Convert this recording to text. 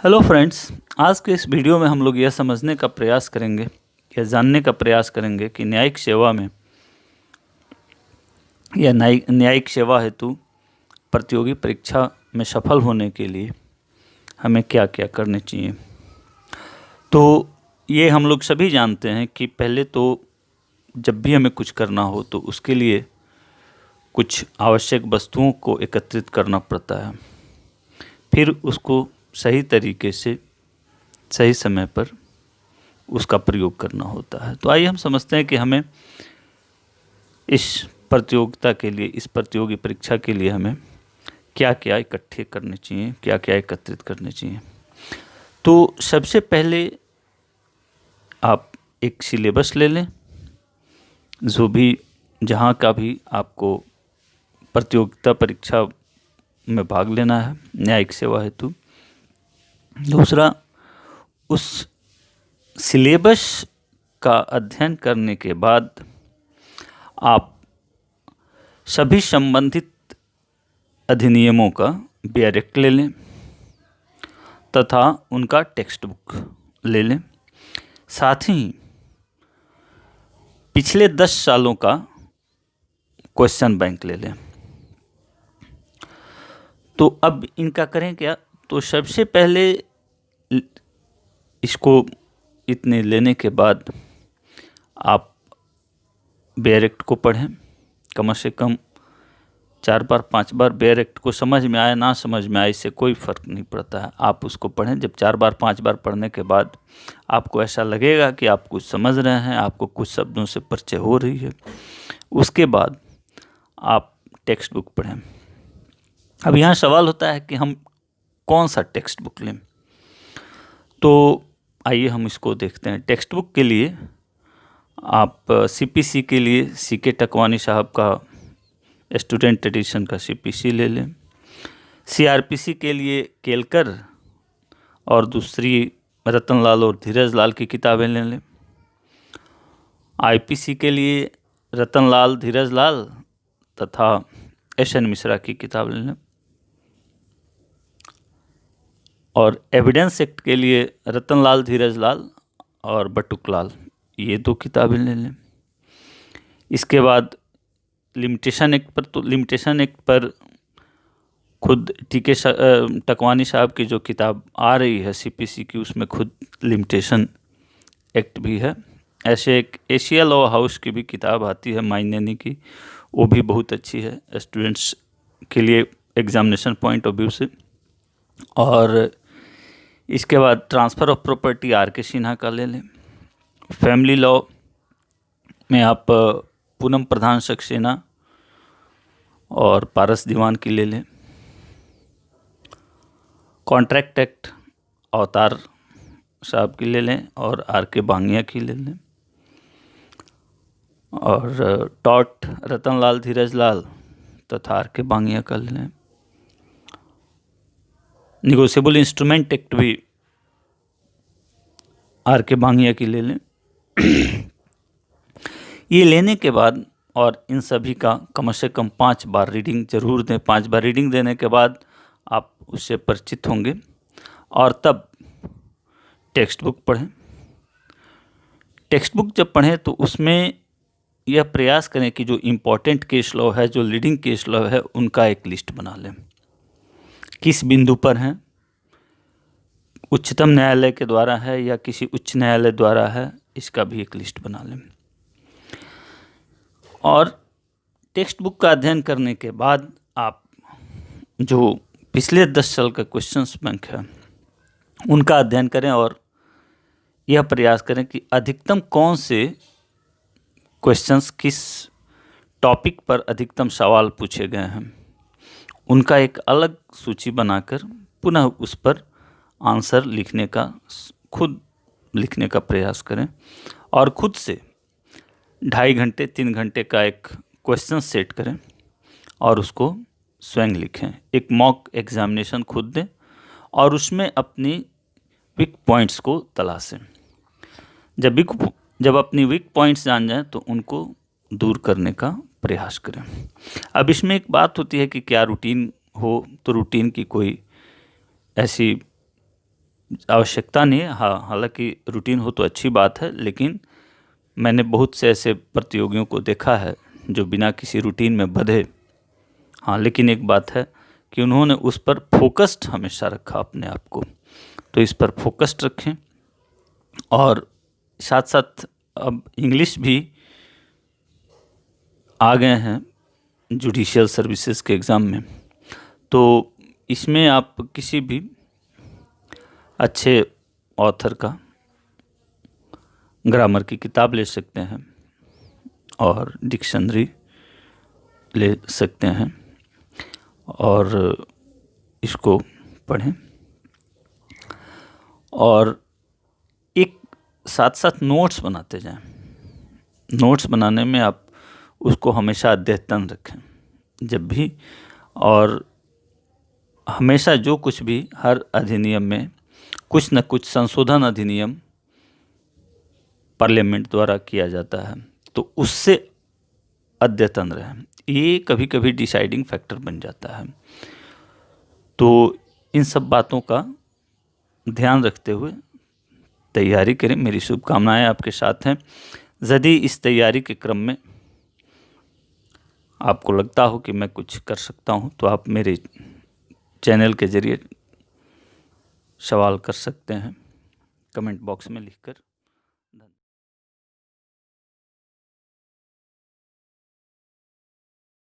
Hello friends. आज के इस वीडियो में हम लोग यह समझने का प्रयास करेंगे या जानने का प्रयास करेंगे कि न्यायिक सेवा में या न्यायिक सेवा हेतु प्रतियोगी परीक्षा में सफल होने के लिए हमें क्या क्या करने चाहिए। तो ये हम लोग सभी जानते हैं कि पहले तो जब भी हमें कुछ करना हो तो उसके लिए कुछ आवश्यक वस्तुओं को एकत्रित करना पड़ता है, फिर उसको सही तरीके से सही समय पर उसका प्रयोग करना होता है। तो आइए हम समझते हैं कि हमें इस प्रतियोगिता के लिए, इस प्रतियोगी परीक्षा के लिए हमें क्या क्या इकट्ठे करने चाहिए, क्या क्या एकत्रित करने चाहिए। तो सबसे पहले आप एक सिलेबस ले लें, जो भी जहाँ का भी आपको प्रतियोगिता परीक्षा में भाग लेना है न्यायिक सेवा हेतु। दूसरा, उस सिलेबस का अध्ययन करने के बाद आप सभी संबंधित अधिनियमों का डायरेक्ट ले लें तथा उनका टेक्स्ट बुक ले लें। साथ ही पिछले 10 सालों का क्वेश्चन बैंक ले लें। तो अब इनका करें क्या? तो सबसे पहले इसको इतने लेने के बाद आप बेयर एक्ट को पढ़ें, कम से कम 4 बार 5 बार। बेयर एक्ट को समझ में आए ना समझ में आए इससे कोई फ़र्क नहीं पड़ता है, आप उसको पढ़ें। जब 4 बार 5 बार पढ़ने के बाद आपको ऐसा लगेगा कि आप कुछ समझ रहे हैं, आपको कुछ शब्दों से परिचय हो रही है, उसके बाद आप टेक्स्ट बुक पढ़ें। अब यहाँ सवाल होता है कि हम कौन सा टेक्स्ट बुक लें। तो आइए हम इसको देखते हैं। टेक्स्ट बुक के लिए आप सीपीसी के लिए सीके टकवानी साहब का स्टूडेंट एडिशन का सीपीसी ले लें। सीआरपीसी के लिए केलकर और दूसरी रतनलाल और धीरज लाल की किताबें ले लें। आईपीसी के लिए रतनलाल, धीरज लाल तथा एस.एन. मिश्रा की किताब ले लें। और एविडेंस एक्ट के लिए रतनलाल, धीरज लाल और बटुकलाल, ये 2 किताबें ले लें। इसके बाद लिमिटेशन एक्ट पर, तो लिमिटेशन एक्ट पर खुद टीके टकवानी साहब की जो किताब आ रही है सीपीसी की, उसमें खुद लिमिटेशन एक्ट भी है। ऐसे एक एशिया लॉ हाउस की भी किताब आती है माइनेनी की, वो भी बहुत अच्छी है स्टूडेंट्स के लिए एग्जामिनेशन पॉइंट ऑफ व्यू से। और इसके बाद transfer of property R K. Sinha का ले लें। फैमिली लॉ में आप पूनम प्रधान सक्सेना और पारस दीवान की ले लें। कॉन्ट्रैक्ट एक्ट अवतार साहब की ले लें और आर.के. बांगिया की ले लें। और टॉट रतनलाल, धीरज लाल तथा आर.के. बांगिया का ले लें। निगोशिएबल इंस्ट्रूमेंट एक्ट भी आर.के. बांगिया की ले लें। ये लेने के बाद और इन सभी का कम से कम 5 बार रीडिंग जरूर दें। 5 बार रीडिंग देने के बाद आप उससे परिचित होंगे और तब टेक्स्ट बुक पढ़ें। टेक्स्ट बुक जब पढ़ें तो उसमें यह प्रयास करें कि जो इम्पोर्टेंट केस लॉ है, जो लीडिंग केस लॉ है, उनका एक लिस्ट बना लें। किस बिंदु पर हैं, उच्चतम न्यायालय के द्वारा है या किसी उच्च न्यायालय द्वारा है, इसका भी एक लिस्ट बना लें। और टेक्स्ट बुक का अध्ययन करने के बाद आप जो पिछले 10 साल का क्वेश्चंस बैंक है उनका अध्ययन करें और यह प्रयास करें कि अधिकतम कौन से क्वेश्चंस, किस टॉपिक पर अधिकतम सवाल पूछे गए हैं, उनका एक अलग सूची बनाकर पुनः उस पर आंसर लिखने का, खुद लिखने का प्रयास करें। और खुद से 2.5 घंटे 3 घंटे का एक क्वेश्चन सेट करें और उसको स्वयं लिखें। एक मॉक एग्जामिनेशन खुद दें और उसमें अपनी वीक पॉइंट्स को तलाशें। जब अपनी वीक पॉइंट्स जान जाएं तो उनको दूर करने का प्रयास करें। अब इसमें एक बात होती है कि क्या रूटीन हो, तो रूटीन की कोई ऐसी आवश्यकता नहीं है। हाँ, हालांकि रूटीन हो तो अच्छी बात है, लेकिन मैंने बहुत से ऐसे प्रतियोगियों को देखा है जो बिना किसी रूटीन में बंधे, हाँ, लेकिन एक बात है कि उन्होंने उस पर फोकस्ड हमेशा रखा अपने आप को। तो इस पर फोकस्ड रखें। और साथ साथ अब इंग्लिश भी आ गए हैं जुडिशियल सर्विसेज के एग्ज़ाम में, तो इसमें आप किसी भी अच्छे ऑथर का ग्रामर की किताब ले सकते हैं और डिक्शनरी ले सकते हैं और इसको पढ़ें। और एक साथ साथ नोट्स बनाते जाएं। नोट्स बनाने में आप उसको हमेशा अद्यतन रखें जब भी, और हमेशा जो कुछ भी हर अधिनियम में कुछ न कुछ संशोधन अधिनियम पार्लियामेंट द्वारा किया जाता है, तो उससे अद्यतन रहें। ये कभी कभी डिसाइडिंग फैक्टर बन जाता है। तो इन सब बातों का ध्यान रखते हुए तैयारी करें। मेरी शुभकामनाएं आपके साथ हैं। यदि इस तैयारी के क्रम में आपको लगता हो कि मैं कुछ कर सकता हूं, तो आप मेरे चैनल के ज़रिए सवाल कर सकते हैं कमेंट बॉक्स में लिखकर।